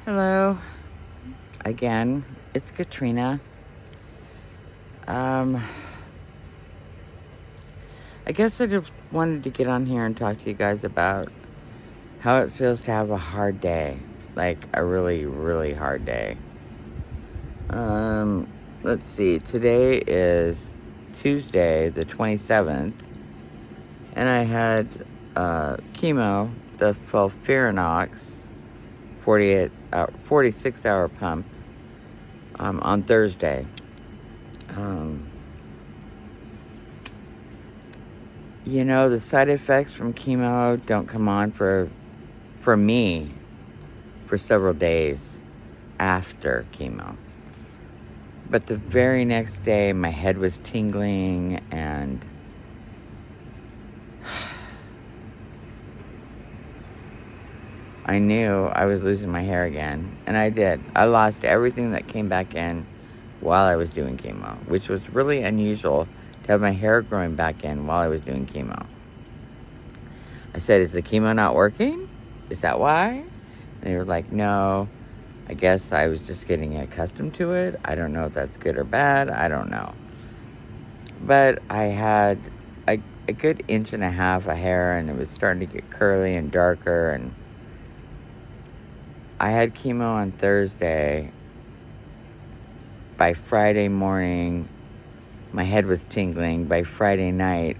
Hello again. It's Katrina. Um, I guess I just wanted to get on here and talk to you guys about how it feels to have a hard day, like a really, really hard day. Let's see. Today is Tuesday, the 27th, and I had chemo, the FOLFIRINOX 46-hour pump on Thursday. The side effects from chemo don't come on for me for several days after chemo. But the very next day, my head was tingling and I knew I was losing my hair again. And I did. I lost everything that came back in while I was doing chemo, which was really unusual to have my hair growing back in while I was doing chemo. I said, "Is the chemo not working? Is that why?" And they were like, "No, I guess I was just getting accustomed to it. I don't know if that's good or bad. I don't know." But I had a good inch and a half of hair, and it was starting to get curly and darker. And I had chemo on Thursday. By Friday morning, my head was tingling. By Friday night,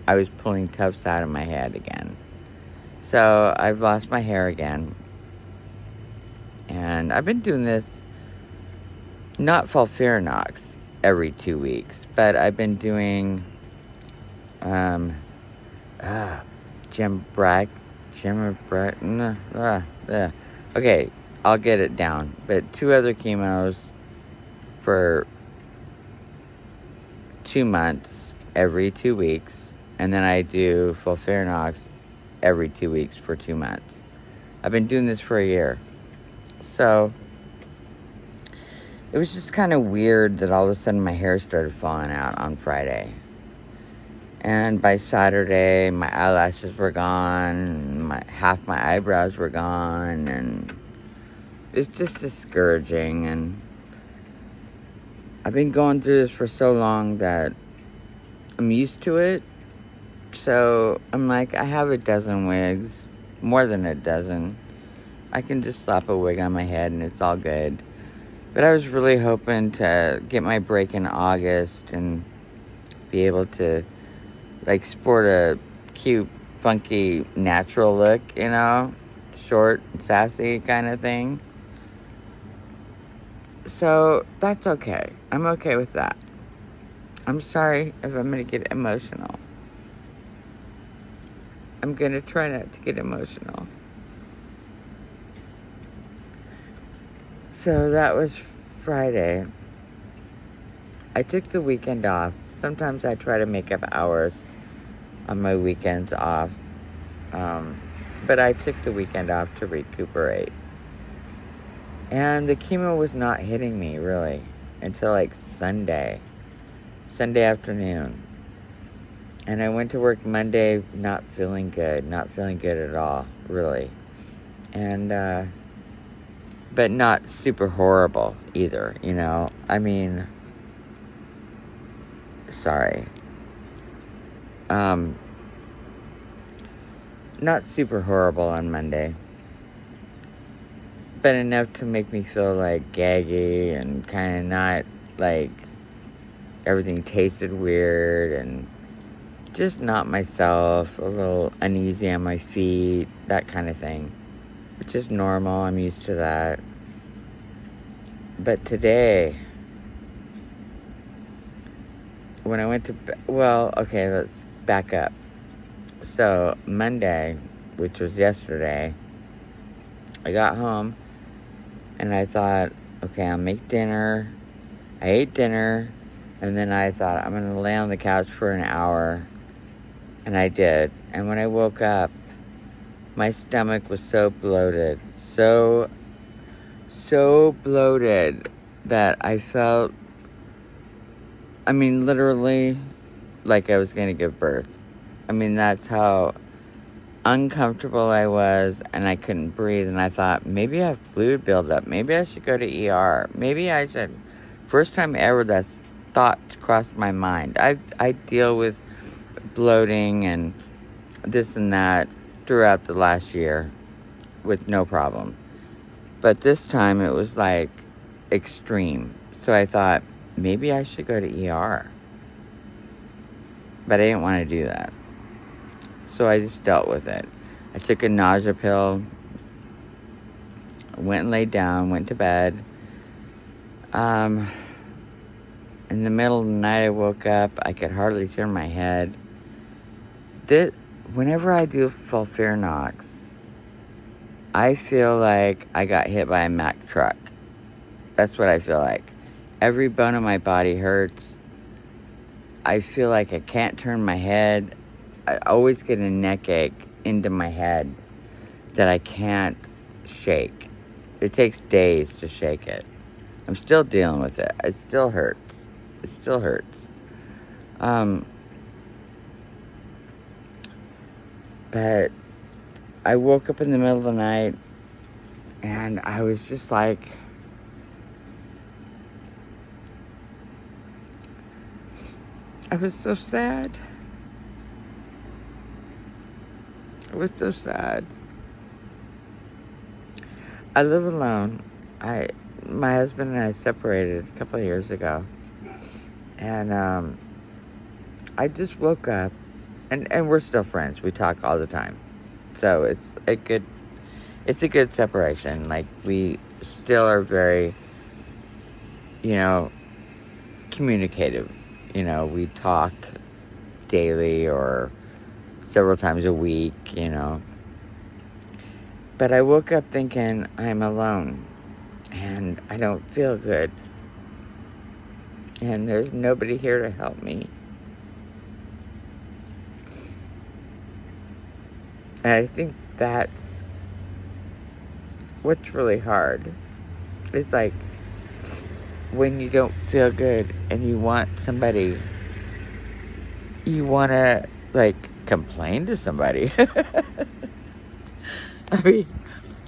I was pulling tufts out of my head again. So I've lost my hair again. And I've been doing this, not FOLFIRINOX every 2 weeks, but I've been doing okay, I'll get it down. But 2 other chemos for 2 months every 2 weeks, and then I do FOLFIRINOX every 2 weeks for 2 months. I've been doing this for a year. So it was just kind of weird that all of a sudden my hair started falling out on Friday. And by Saturday, my eyelashes were gone, half my eyebrows were gone, and it's just discouraging. And I've been going through this for so long that I'm used to it. So I'm like, I have a dozen wigs, more than a dozen. I can just slap a wig on my head and it's all good. But I was really hoping to get my break in August and be able to sport a cute, funky, natural look, short, sassy kind of thing. So that's okay. I'm okay with that. I'm sorry if I'm going to get emotional. I'm going to try not to get emotional. So that was Friday. I took the weekend off. Sometimes I try to make up hours on my weekends off. But I took the weekend off to recuperate. And the chemo was not hitting me, really, until Sunday afternoon. And I went to work Monday not feeling good at all, really. And, but not super horrible either, I mean, sorry. Not super horrible on Monday, but enough to make me feel gaggy and kind of not everything tasted weird and just not myself, a little uneasy on my feet, that kind of thing, which is normal. I'm used to that. But today, when I went to okay, let's back up. So Monday, which was yesterday, I got home and I thought, okay, I'll make dinner. I ate dinner, and then I thought I'm going to lay on the couch for an hour, and I did. And when I woke up, my stomach was so bloated, so bloated that I felt, literally like I was going to give birth. That's how uncomfortable I was, and I couldn't breathe, and I thought, maybe I have fluid buildup. Maybe I should go to ER. Maybe I should. First time ever that thought crossed my mind. I deal with bloating and this and that throughout the last year with no problem. But this time it was like extreme. So I thought, maybe I should go to ER. But I didn't want to do that. So I just dealt with it. I took a nausea pill, went and laid down, went to bed. In the middle of the night, I woke up. I could hardly turn my head. Whenever I do FOLFIRINOX, I feel like I got hit by a Mack truck. That's what I feel like. Every bone in my body hurts. I feel like I can't turn my head. I always get a neck ache into my head that I can't shake. It takes days to shake it. I'm still dealing with it. It still hurts. It still hurts. But I woke up in the middle of the night and I was just like, I was so sad. I was so sad. I live alone. My husband and I separated a couple of years ago. And I just woke up, and we're still friends. We talk all the time. So it's a good separation. Like, we still are very, communicative. We talk daily or several times a week, But I woke up thinking I'm alone and I don't feel good. And there's nobody here to help me. And I think that's what's really hard. It's like when you don't feel good and you want somebody, you want to, complain to somebody. I mean,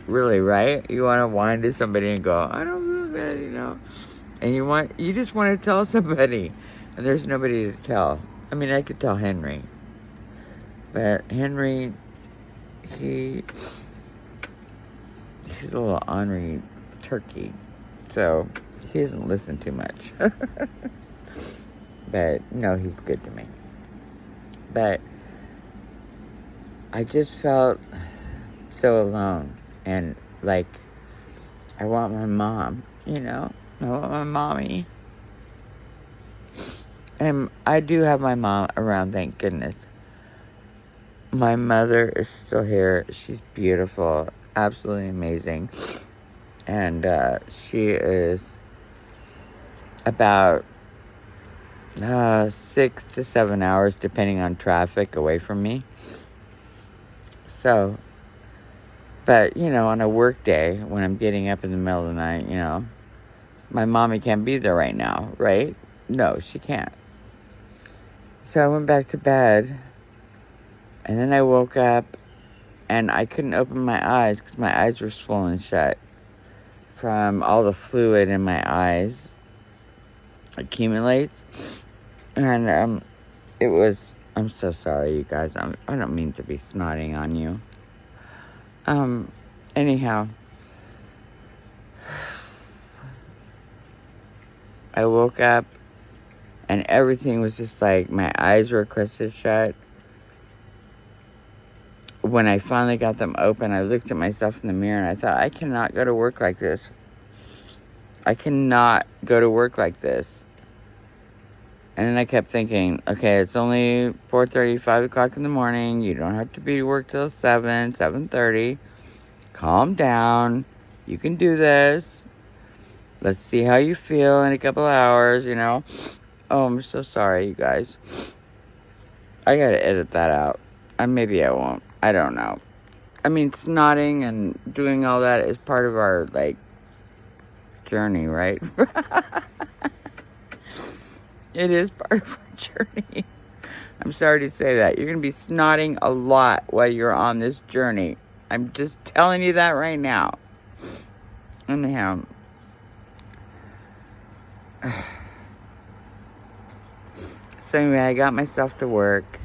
really, right? You want to whine to somebody and go, I don't feel good, And you just want to tell somebody, and there's nobody to tell. I mean, I could tell Henry, but Henry, he's a little ornery turkey, so he doesn't listen too much. But no, he's good to me. But I just felt so alone, and I want my mom, I want my mommy. And I do have my mom around, thank goodness. My mother is still here. She's beautiful, absolutely amazing. And she is about 6 to 7 hours, depending on traffic, away from me. So, but, on a work day, when I'm getting up in the middle of the night, my mommy can't be there right now, right? No, she can't. So I went back to bed, and then I woke up, and I couldn't open my eyes because my eyes were swollen shut from all the fluid in my eyes accumulates. And I'm so sorry, you guys. I don't mean to be snotting on you. Anyhow, I woke up and everything was just my eyes were crusted shut. When I finally got them open, I looked at myself in the mirror and I thought, I cannot go to work like this. I cannot go to work like this. And then I kept thinking, okay, it's only 4:30, 5 o'clock in the morning. You don't have to be to work till 7:30. Calm down. You can do this. Let's see how you feel in a couple of hours, Oh, I'm so sorry, you guys. I gotta edit that out. Maybe I won't. I don't know. I mean, snotting and doing all that is part of our, journey, right? It is part of our journey. I'm sorry to say that. You're going to be snotting a lot while you're on this journey. I'm just telling you that right now. Anyhow. So anyway, I got myself to work.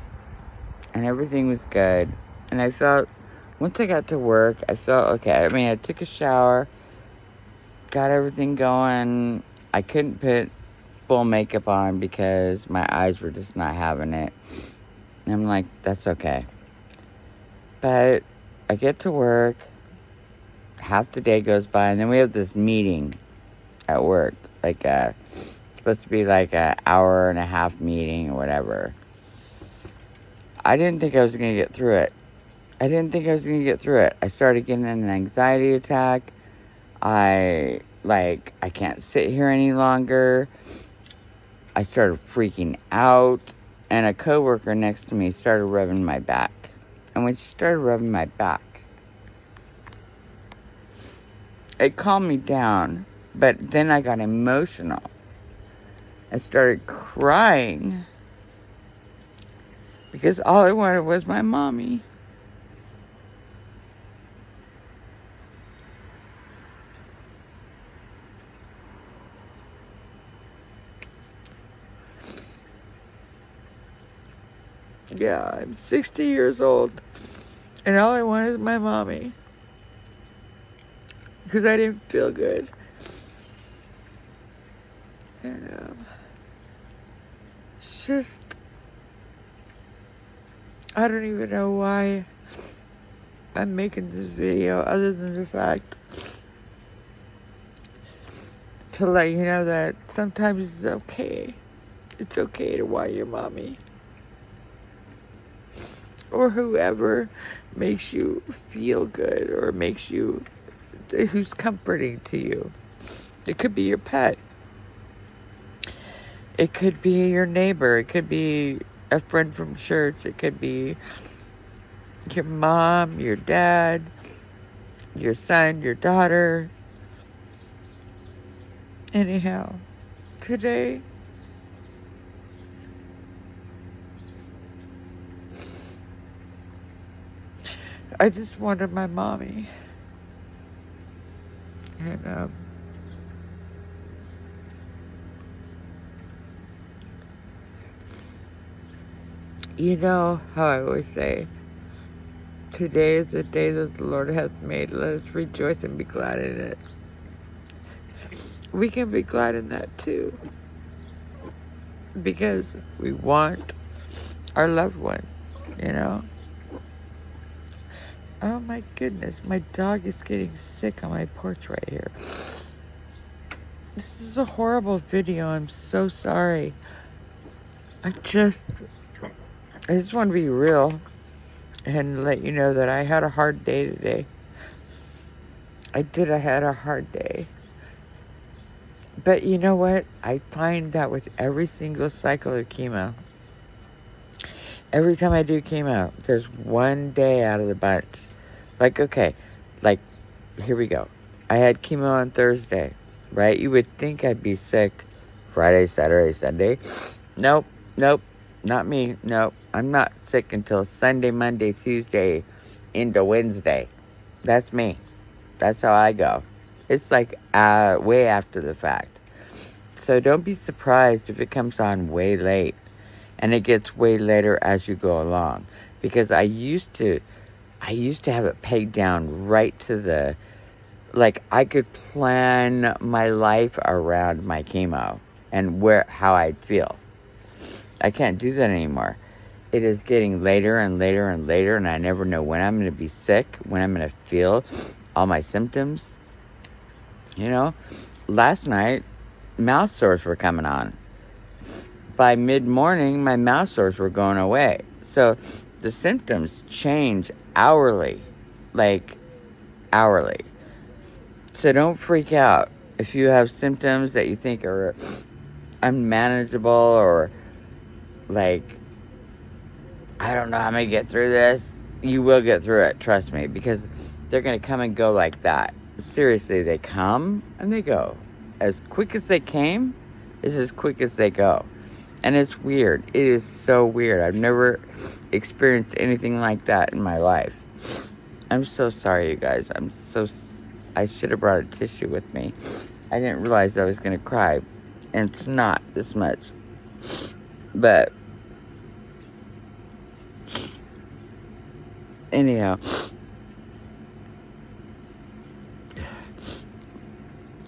And everything was good. And I felt, once I got to work, I felt okay. I mean, I took a shower. Got everything going. I couldn't put full makeup on because my eyes were just not having it. And I'm like, that's okay. But I get to work, half the day goes by, and then we have this meeting at work. Like, it's supposed to be like an hour and a half meeting or whatever. I didn't think I was going to get through it. I started getting an anxiety attack. I can't sit here any longer. I started freaking out. And a coworker next to me started rubbing my back. And when she started rubbing my back, it calmed me down. But then I got emotional. I started crying. Because all I wanted was my mommy. Yeah, I'm 60 years old, and all I want is my mommy, because I didn't feel good, and it's just, I don't even know why I'm making this video, other than the fact to let you know that sometimes it's okay to want your mommy. Or whoever makes you feel good or who's comforting to you. It could be your pet. It could be your neighbor. It could be a friend from church. It could be your mom, your dad, your son, your daughter. Anyhow, today, I just wanted my mommy. And, you know how I always say, today is the day that the Lord hath made. Let us rejoice and be glad in it. We can be glad in that too. Because we want our loved one, you know? Oh my goodness, my dog is getting sick on my porch right here. This is a horrible video. I'm so sorry. I just want to be real and let you know that I had a hard day today. I had a hard day. But you know what? I find that with every single cycle of chemo, every time I do chemo, there's one day out of the bunch. Like, okay, like, here we go. I had chemo on Thursday, right? You would think I'd be sick Friday, Saturday, Sunday. Nope, not me. Nope, I'm not sick until Sunday, Monday, Tuesday, into Wednesday. That's me. That's how I go. It's like way after the fact. So don't be surprised if it comes on way late. And it gets way later as you go along. Because I used to have it pegged down right to the, like, I could plan my life around my chemo and how I'd feel. I can't do that anymore. It is getting later and later and later, and I never know when I'm going to be sick, when I'm going to feel all my symptoms. You know, last night, mouth sores were coming on. By mid-morning, my mouth sores were going away. So the symptoms change hourly. So don't freak out. If you have symptoms that you think are unmanageable or like, I don't know how I'm going to get through this, you will get through it, trust me, because they're going to come and go like that. Seriously, they come and they go. As quick as they came is as quick as they go. And it's weird. It is so weird. I've never experienced anything like that in my life. I'm so sorry, you guys. I should have brought a tissue with me. I didn't realize I was going to cry. And it's not this much. But anyhow,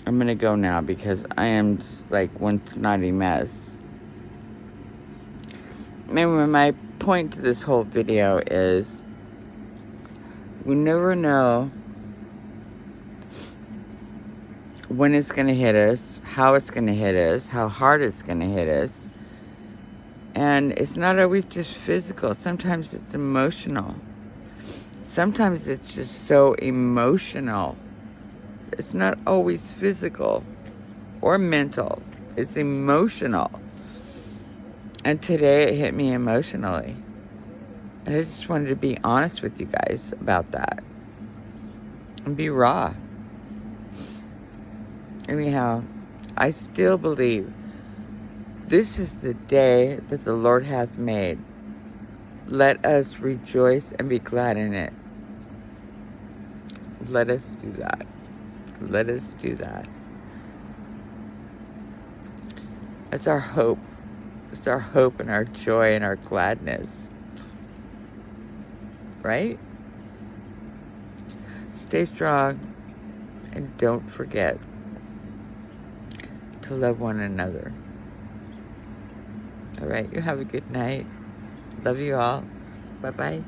I'm going to go now because I am just like one snotty mess. Anyway, my point to this whole video is we never know when it's going to hit us, how it's going to hit us, how hard it's going to hit us. And it's not always just physical. Sometimes it's emotional. Sometimes it's just so emotional. It's not always physical or mental. It's emotional. And today it hit me emotionally. And I just wanted to be honest with you guys about that. And be raw. Anyhow, I still believe this is the day that the Lord hath made. Let us rejoice and be glad in it. Let us do that. Let us do that. That's our hope. It's our hope and our joy and our gladness. Right? Stay strong and don't forget to love one another. All right, you have a good night. Love you all. Bye-bye.